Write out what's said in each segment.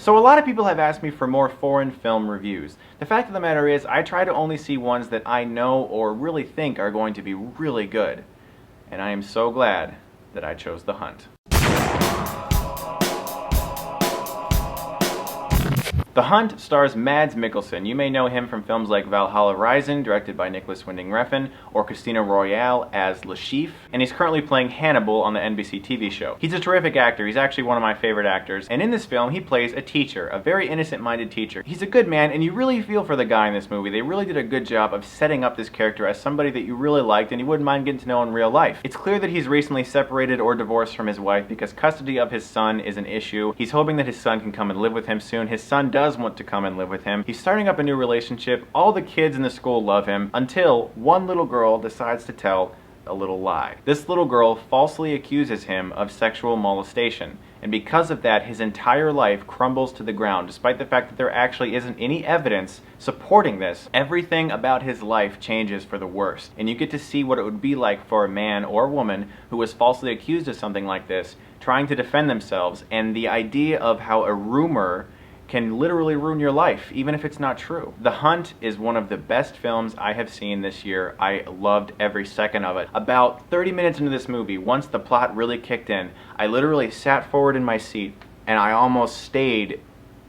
So a lot of people have asked me for more foreign film reviews. The fact of the matter is, I try to only see ones that I know or really think are going to be really good. And I am so glad that I chose The Hunt. The Hunt stars Mads Mikkelsen. You may know him from films like Valhalla Rising, directed by Nicholas Winding Refn, or Casino Royale as Le Chiffre, and he's currently playing Hannibal on the NBC TV show. He's a terrific actor. He's actually one of my favorite actors, and in this film he plays a teacher, a very innocent-minded teacher. He's a good man, and you really feel for the guy in this movie. They really did a good job of setting up this character as somebody that you really liked and you wouldn't mind getting to know in real life. It's clear that he's recently separated or divorced from his wife because custody of his son is an issue. He's hoping that his son can come and live with him soon. His son does want to come and live with him. He's starting up a new relationship. All the kids in the school love him until one little girl decides to tell a little lie. This little girl falsely accuses him of sexual molestation, and because of that his entire life crumbles to the ground. Despite the fact that there actually isn't any evidence supporting this, everything about his life changes for the worse, and you get to see what it would be like for a man or woman who was falsely accused of something like this, trying to defend themselves, and the idea of how a rumor can literally ruin your life, even if it's not true. The Hunt is one of the best films I have seen this year. I loved every second of it. About 30 minutes into this movie, once the plot really kicked in, I literally sat forward in my seat and I almost stayed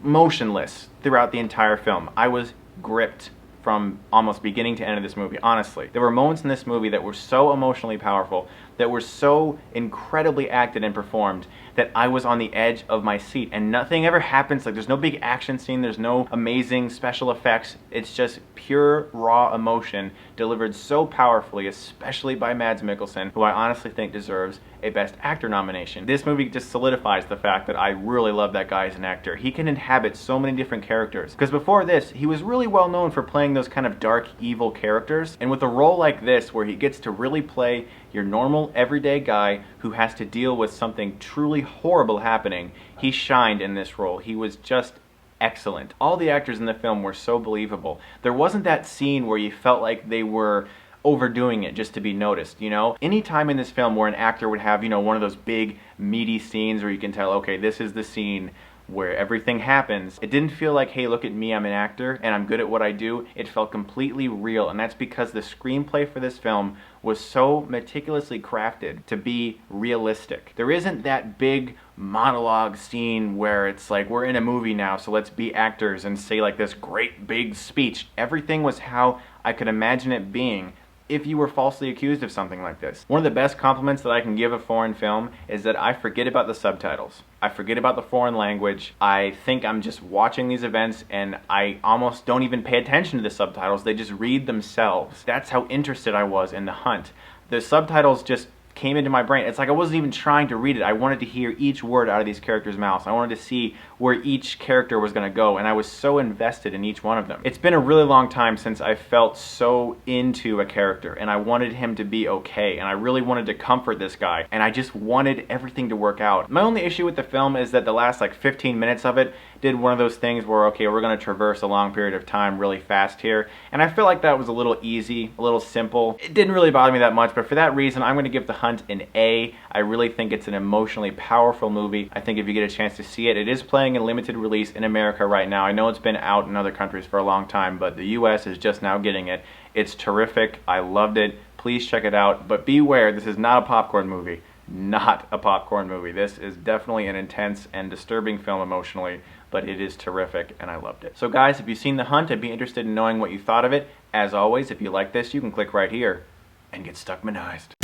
motionless throughout the entire film. I was gripped from almost beginning to end of this movie, honestly. There were moments in this movie that were so emotionally powerful, that were so incredibly acted and performed, that I was on the edge of my seat, and nothing ever happens. Like, there's no big action scene, there's no amazing special effects. It's just pure raw emotion delivered so powerfully, especially by Mads Mikkelsen, who I honestly think deserves a Best Actor nomination. This movie just solidifies the fact that I really love that guy as an actor. He can inhabit so many different characters, because before this he was really well known for playing those kind of dark, evil characters, and with a role like this where he gets to really play your normal, everyday guy who has to deal with something truly horrible happening, he shined in this role. He was just excellent. All the actors in the film were so believable. There wasn't that scene where you felt like they were overdoing it just to be noticed, you know? Any time in this film where an actor would have, you know, one of those big, meaty scenes where you can tell, okay, this is the scene where everything happens, it didn't feel like, hey, look at me, I'm an actor and I'm good at what I do. It felt completely real, and that's because the screenplay for this film was so meticulously crafted to be realistic. There isn't that big monologue scene where it's like, we're in a movie now, so let's be actors and say like this great big speech. Everything was how I could imagine it being if you were falsely accused of something like this. One of the best compliments that I can give a foreign film is that I forget about the subtitles. I forget about the foreign language. I think I'm just watching these events and I almost don't even pay attention to the subtitles. They just read themselves. That's how interested I was in The Hunt. The subtitles just came into my brain. It's like I wasn't even trying to read it. I wanted to hear each word out of these characters' mouths. I wanted to see where each character was going to go, and I was so invested in each one of them. It's been a really long time since I felt so into a character, and I wanted him to be okay, and I really wanted to comfort this guy, and I just wanted everything to work out. My only issue with the film is that the last like 15 minutes of it did one of those things where, okay, we're going to traverse a long period of time really fast here, and I feel like that was a little easy, a little simple. It didn't really bother me that much, but for that reason I'm going to give The Hunt an A. I really think it's an emotionally powerful movie. I think if you get a chance to see it, it is playing in limited release in America right now. I know it's been out in other countries for a long time, but the US is just now getting it. It's terrific. I loved it. Please check it out, but beware, this is not a popcorn movie. Not a popcorn movie. This is definitely an intense and disturbing film emotionally, but it is terrific and I loved it. So guys, if you've seen The Hunt, I'd be interested in knowing what you thought of it. As always, if you like this, you can click right here and get Stuckmanized.